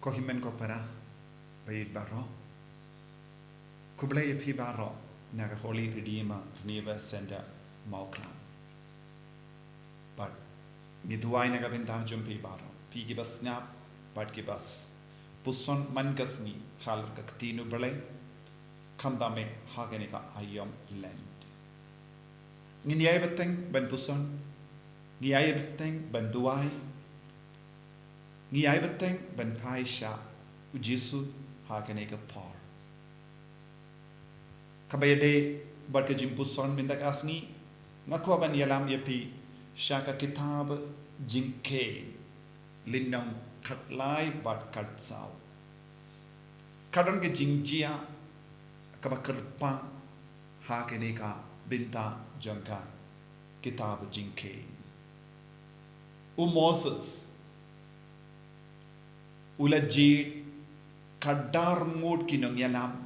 Kohimen ko para bayit baro. Kublay pi baro naga Holy Redeemer Renewal Center Mauklam. But ngiduay naga bentajum pi baro. Pi gibas ngap but gibas puson mangas ni halar ka ktinu balay kamdame hagenika ayom land. Ngiyay beteng ban puson ngiyay beteng ban duay ngiyay beteng ban paisha ujisu hagenika par. Kabayade bat ka jimpuson mindak asni ngako ban yalam yapi shaka kitab jingke linnang katlay bat katsau kadang ke jingjia kabakerpang hakenika binta jangka kitab jingke Moses ulajid kadar ngod kinong yalam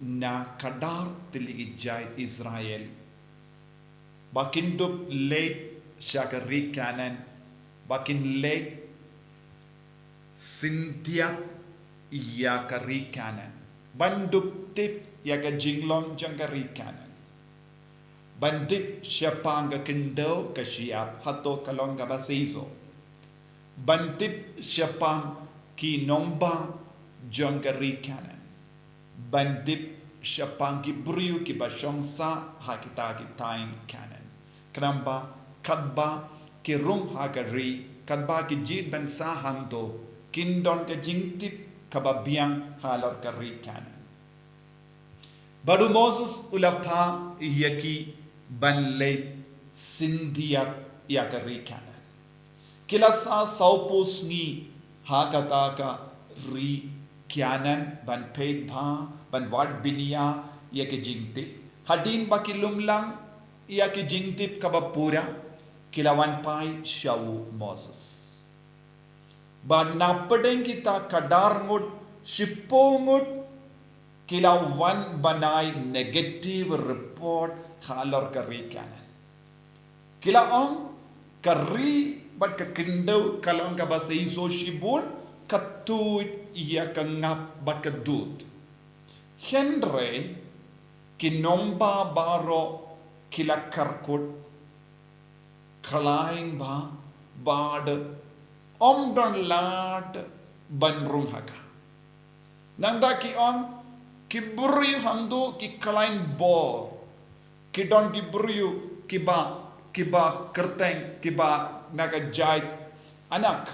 na kadar tiligi jay Israel bakindup late shakari kanan bakin late sintiat ya kari kanan bandup tip ya ka jinglong jang kari kanan bandip siapanga kendau ka siap hato kalong ka basizo bandip siapang ki nomba jang kari kanan bandip siapang ki briu ki basyongsa hakita ki tain kanan kramba kadba ki rung hakari kadba ki jid ban sahang do kindon ka jingtip kababiang halar kari kanan. Baru Moses ulapa yaki banleit sindiat ya kari kanan. Kilasa saupus ni hakata ka ri kanan ban paid ba ban wad binia ya ke jingtip. Hadin bakilum lang ya ke jingtip kabapura kilawan pai shawu Moses. Ba napadeng kita kadar ngud shipongud kilawan banay negative report halor kari kanan. Kilaong kari bat kakindaw kalong kabasay so shibun katuit iya kangap bat kadut. Henry kinomba baro kilakarkut kalaing ba bad omdon lat banrung haka. Nanda ki on ki buri hando ki kalain bo ki don ki buriu ki ba kerteng ki ba naga jait anak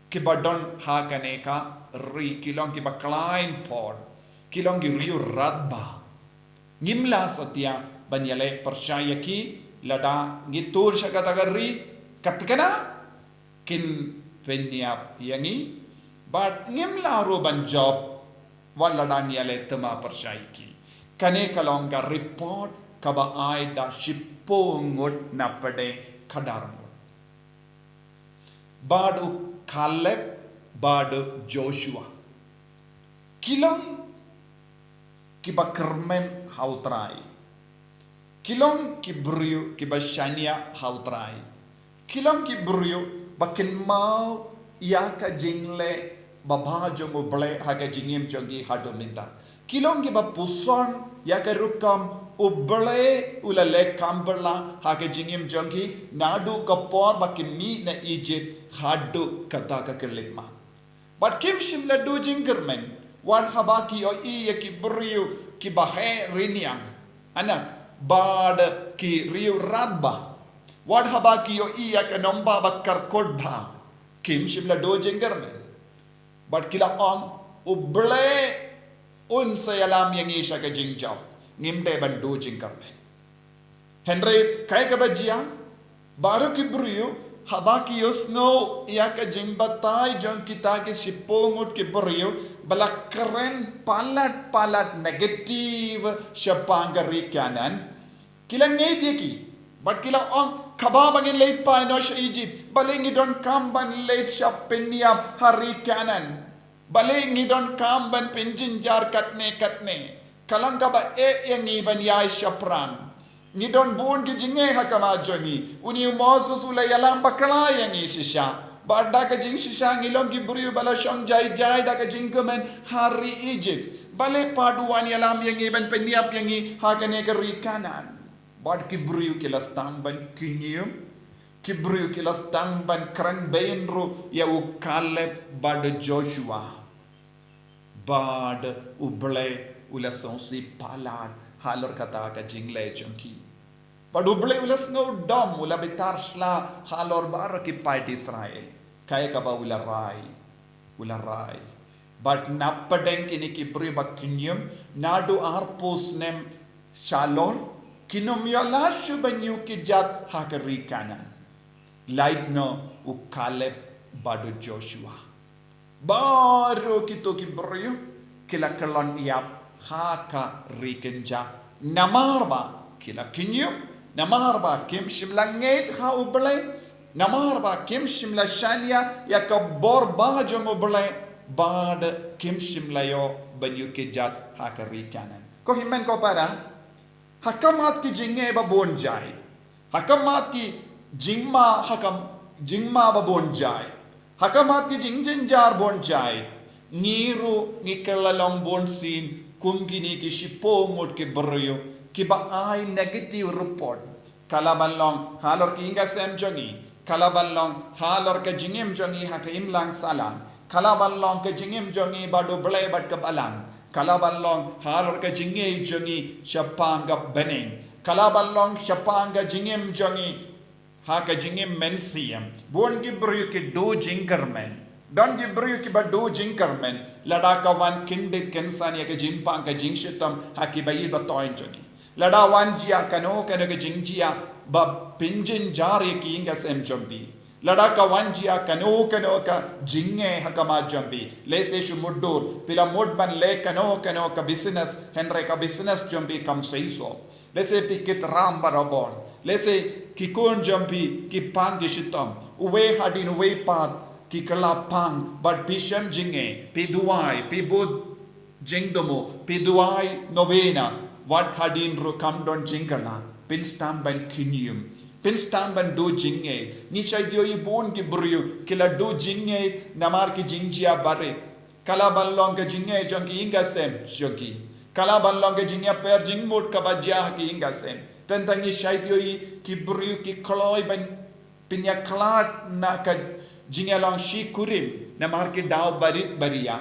ki ba don hakane ka ri kilong ki ba kalain por kilong ki riu radba ngimla satya banyale percaya ki lada ngitur syakatagari katkana kin penyap yangi but ngimla roban job wala daniale tema percaya ki kane kalong ka report kaba aida shipongot napade kadarngot badu Caleb badu Joshua kilong kiba kermen hautrai kilong kibrio kiba shania hautrai kilong kibrio bakin mau ya ka jingle babajo mo ble haga jingim jongi hado minta kilong ki bapuson ya ka rukam uble ulale kambala haga jingim jongi nadu kapor bakin mi na Egypt hado kata ka kelima but kim shimla do jingermen wan habaki o iya ki brio ki bahe riniang anak bad ki riu radba wan habaki o iya ka nomba bakar kodba kim shimla do jingermen but kila on uble un sayalam yang isha ka jingjaw ngimde ban do jingkarmen Henry kay ka bajia baru ki brio habaki yosno ya ka jingbatay jon kita ke sipongot ki brio balakren palat negative syapangari kanan kila ngeti ki but kila on kababangin late pa no sa Egypt balingi don kamban late sa penyap hari kanan balingi don kamban pinjinjar katne kalang kaba yang iban yai sa prang ngidon buon ki jinge hakama joni uni Moses ula yalam bakala yang isisha Bada ka jing sisang ilong gibriu bala syong jai da ka jing kemen hari Egypt. Bale paduan yalam yang iban peniap yang i hakane ka rikanan. Bad kibriu kilas tamban kinyum. Kibriu kilas tamban kran bainru ya Caleb bad Joshua. Bad uble ula sonsi palad halor kata ka jingle chunki. Bad uble ula snow dom ula bitar shla halor bar ki pait Israel. Kaya ka ba ula rai. But napadeng kini kibri bakinyum nadu arpus nem shalom kinum yola shubanyu ki jat hakari kanan. Light no u Caleb badu Joshua. Baru kita kibriu kila kelon iap haka rikenja namarba kila kinyum namarba kim shimlanget ha uble namarba kim shimla shania ya kabor ba jong uble bad kim shimlayo banyu ke jat hakari kanan ko himen ko para hakamat ki jinge ba bonjai hakamat ki jingma ba bonjai hakamat ki jinginjar bonjai niru ngikelalong bonsin kumgini ki shipo ngot ki beryo ki ba ai negative report kalabalong halor ki inga sem jongi kalabalong halor ka jingim jongi haka imlang salam kalabalong ka jingim jongi badu blay bad kabalang kalabalong halor ka jingi jongi shapanga bening kalabalong shapanga jingim jongi haka jingim mensiyam bon gibru ki do jingermen don gibru ki ba do jingermen lada ka wan kindit kensan ya ka jimpang ka jingshitam haki bayi ba toin jongi lada wan jia kano ka jingjia ba pinjin jari ki inga sem jombi lada ka wan jia kano ka jinge hakama jombi lese shu muddur pila modban le kano ka business henre ka business jombi kam seiso lese pikit ram barabon lese ki kon jampi ki pan ki shitam uwe hadin uwe pat ki kalapang but pisham jinge pi duai pi bud jingdomo pi duai novena what hadin ru kam don jingala pin stamban kinyum pin stamban do jinge ni shaidio i bon ki buryu kila do jinge namar ki jingjia bare kala ballong ke jinge jongi inga sem jongi kala ballong ke jinge per jingmut ka bajia ki inga sem tentang shaidio i ki buryu ki kloi ban pinya klat na ka jingelong shi kurim namar ki daw barit baria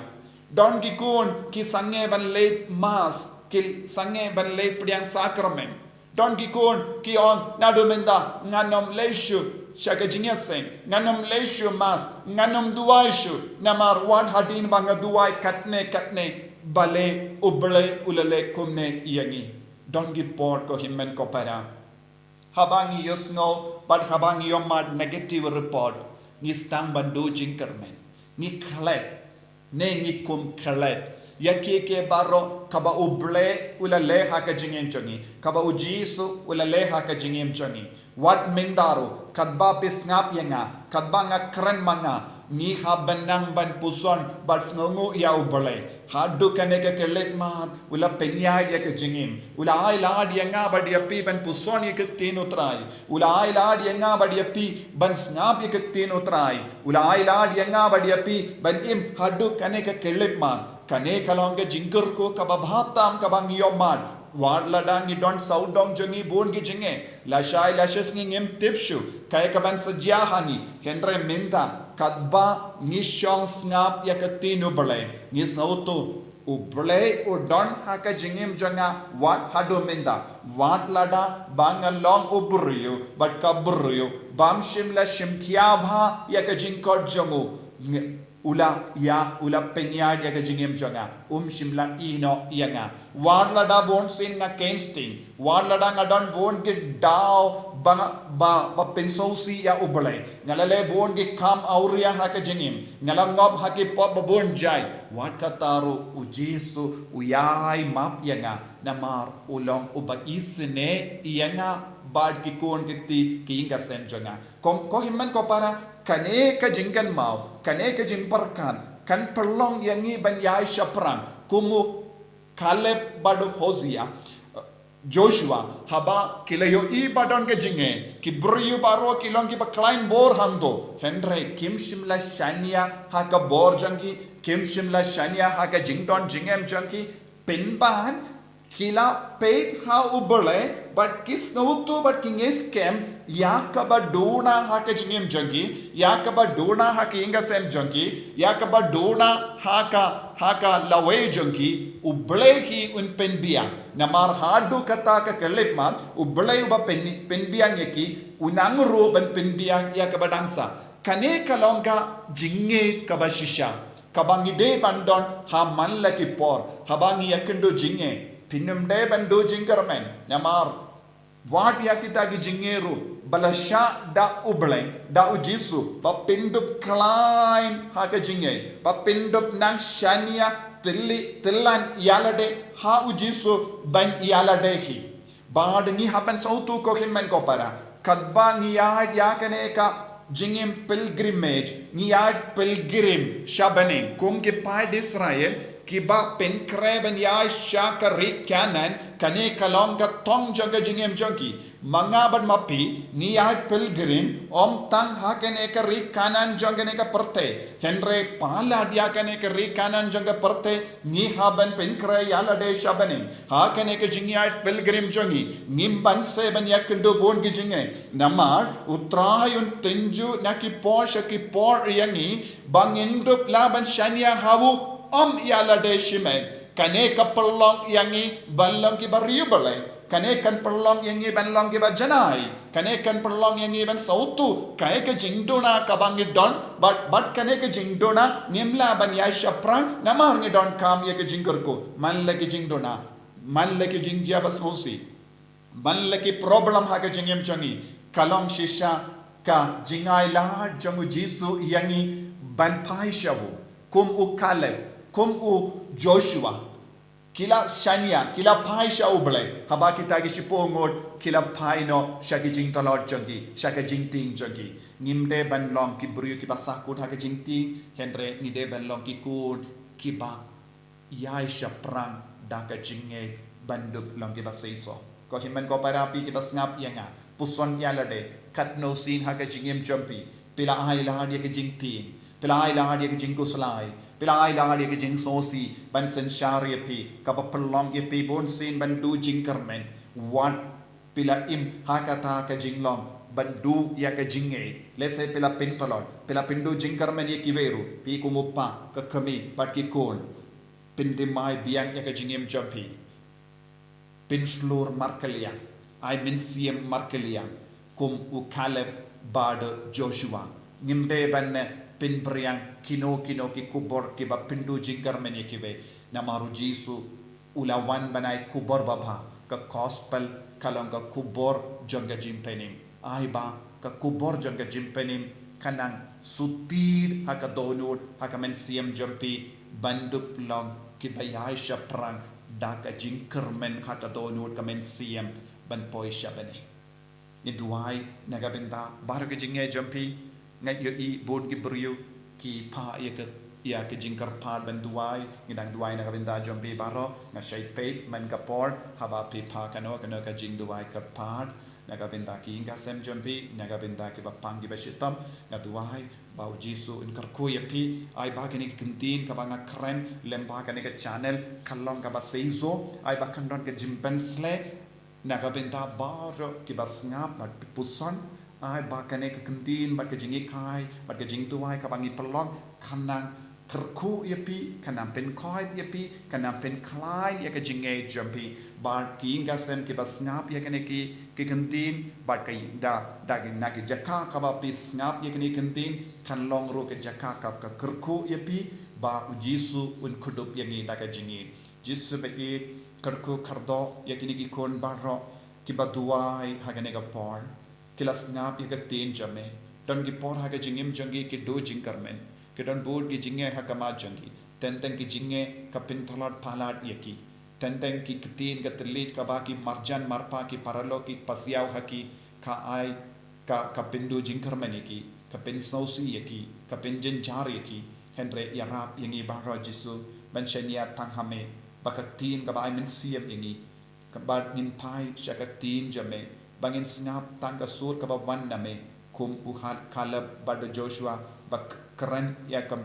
don ki kun ki sange ban late mas ki sange ban late priang sacrament don ki kun ki on nadumenda nganom leishu shaka jingeseng nganom leishu mas nganom duaishu namar wat hadin banga duai katne bale uble ulale kumne yangi don ki port ko himmen ko para habangi yosno but habangi yomad negative report ni stang bandu jinkermen ni klet ne ni kum klet yaki ke baro kaba uble ulale haka jingem chongi kaba ujisu ulale haka jingem chongi wat mingdaru kadba pisngap yenga kadba nga kren manga ni habanang ban puson but snongu ya uble hadu kaneka kelek mat ula penyai ya ke jingim ula ai lad yenga badi api ban puson ye ke tin utrai ula ai lad yenga badi api ban snap ye ke tin utrai ula ai lad yenga badi api ban im hadu kaneka kelek mat kaneka longe jingkur ko kababhatam kabang yomad Wadladang idon saudong jongi bon gi jinge lashai lashes ngim tipshu kaya kaban sajahangi henre minta kadba nishong snap yakatinu bale ni sautu uble udon haka jingim jonga wat hadu minda wadlada bangalong uburiyu but kaburiyu bamshim la shimkiabha yakajingkot jongu ula penyad ya kajingim jonga shimla ino yanga wadlada bon sin nga kensting wadlada nga don bon ki daw ba pensosi ya uble ngalale bon ki kam auria ha kajingim ngalangob ha ki pop bon jai wat kataru ujisu uyai map yanga namar ulong uba isne yanga bad ki kon ki inga sen jonga ko himman ko para kane ka jinggan mau kane ka jingparkan kan perlong yangi ban yai shaprang kumu Caleb badu Hosea Joshua haba kilayo I badon ke jinge ki briyu baro kilong ki ba klein bor hamdo Henry kim shimla shania ha ka bor jangi kim shimla shania ha ka jingdon jingem jangi pinban kila peit ha ubole but kis nautu but king is kem yakaba dona ha ka jingem jangi yakaba dona ha ka inga sem jangi yakaba dona ha ka lawe jangi ublehi un penbiang namar hadu kata ka kelipman ublei uba penbiang yaki unangro ban penbiang ya ka badangsa kane kalonga jinge ka bashisha kabangi de bandon ha manla ki por habangi yakindo jinge pinum de bando jingermen namar wat yakita gi jingeru balasha da ubleng da ujisu pa pindup klein ha ka jinge pa pindup nang shania Tillan yalade ha ujiso ban yalade hi bad ni haban sautu ko himmen ko para kadba ni yad yakane ka jingim pilgrimage ni yad pilgrim shabane kum ke pad Israel kiba pen kreben ya shakari kanan kane kalonga tong jaga jingim janki mangabad mapi ni yad pilgrim om tang hakane ka ri kanan jangane ka perte henre pala dia kane ka ri kanan janga perte ni haban pen kray yalade shabane hakane ka jingyad pilgrim jangi nimban se ban yakindo bon ki jinge namar utrayun tenju naki posha ki por yangi bangindup laban shania hawu yalade shimen kane kapalong yangi balong ki bariyubale kane kan perlong yangi banlong ki bajanai kane kan perlong yangi ban sautu kane ke jingdona kabangi don but kane ke jingdona nimla ban ya shapra namar ngi don kam ye ke jingurko man le ke jingdona man le ke jingja bas hosi man le ki problem ha ke jingem changi kalong shisha ka jingai la jangu jisu yangi ban pai shabu kum u Caleb kum u Joshua kila shania kila pai sha uble haba kita gi sipongod kila pai no shaki jing talot jangi shaka jing ting jangi nimde ban long ki bru ki basakut ha ke jing ting henre ni de ban long ki kun ki ba yai sha prang da ka jinge banduk long ki basaiso ko himan ko para pi ki basngap yanga puson yalade kat no sin ha ke jingem jampi pila ai la dia ke jing ting pila ai la dia ke jing kuslai pila ai la dia ke jing sosi ban sen sharia pi ka pelong ye pi bon sin ban du jing kermen wat pila im hakata ka jing long ban du ya ka jinge lese pila pintolot pila pindu jing kermen ye kiveru pi kumupa ka kami pat ki kon pindimai biang ya ka jingem jampi pin slur markelia ai min siem markelia kum u Caleb bad Joshua ngimde ban pin priang kino ki kubor ki ba pindu jinggar men yekive namaru jisu ulawan banai kubor baba ka gospel kalanga kubor jonga jimpenim ai ba ka kubor jonga jimpenim kanang sutir haka donut haka men siem jampi bandup long ki bayai shaprang daka jingker men haka donut ka men siem ban poi shabane ni duai naga benta baru ke jinge jampi ngai yo I bod ki brio ki pa ya ke jingkar pad ban duai ngidang duai na kabinda jompi baro nga shai peit man ka por haba pi pa kano ka jing duai kar pad na kabinda ki inga sem jompi na kabinda ki bapang ki bashitam nga duai bau jisu in kar ko pi ai ba ke ni kintin ka banga kren lemba ka ni ka channel kallong ka ba seizo ai ba kandon ke jimpen sle na kabinda baro ki basngap mat puson ai ba kane ke kentin ba ke jingi kai ba ke jing tuai ka bangi pelong kanang kerku yapi kanang pen koi yapi kanang pen klai ya ke jinge jampi ba ki inga sem ke bas ngap ya kane ke kentin ba ke da ke na ke jaka ka ba pis ngap ya kane kentin kan long ro ke jaka ka kerku yapi ba jisu un kudup yang ni da ke jingi jisu ba e kerku kardo ya kane ki kon baro ki ba duai ha kane ka por kilas ngap ya tin jame don ki por ha ka jingim jangi ki do jing karmen ki don board ki jinge ha kama jangi ten ki jinge ka pin thalat phalat yaki ten ki tin ka telit ka ba ki marjan marpa ki paralo ki pasiau ha ki ka ai ka pindu jing karmen yaki ka pin sausi yaki ka pin jin jar yaki henre ya rap yangi bahra jisu ban shania tang hame ba ka tin ka ba ai min siem yangi Bad ngin pai syakak tin jame bangin sngap tangka sur kabawan name kum uhat kalab bad Joshua bak keren ya kam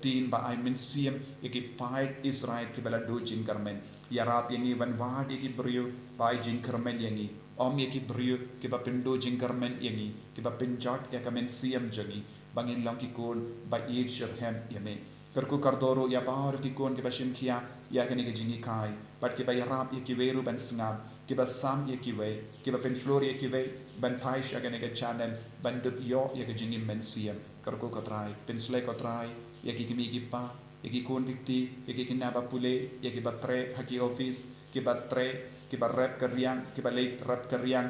tin ba ai min siem yaki pai Israel ki bala do jin karmen yarap yangi van wad yaki brio pai jin karmen yangi om yaki brio ki ba pindo jin karmen yangi ki ba pinjot ya kamen siem jangi bangin lang ki kon ba yid shirhem yame kerku kardoro ya bar ki kon ki ba shim kia ya kani ki jingi kai but ki ba yarap yaki veru ban sngap ki ba sam yaki ve ki ba pen flor yaki ve ban pai sha kani ki channel ban dup yo yaki jingi men siem kerku kotrai pen slay kotrai yaki kimi ki pa yaki kon dikti yaki kinaba pule yaki ba tre haki office ki ba tre ki ba rep karyang ki ba late rep karyang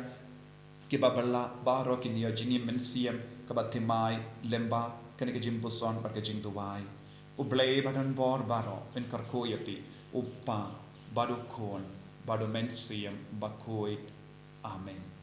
ki ba bala baro ki niya jingi men siem ka ba timai lemba kani ki jim puson par ki jing duwai ublay badan bor baro en karko yati upa bado kon bado men siem bakoy amen.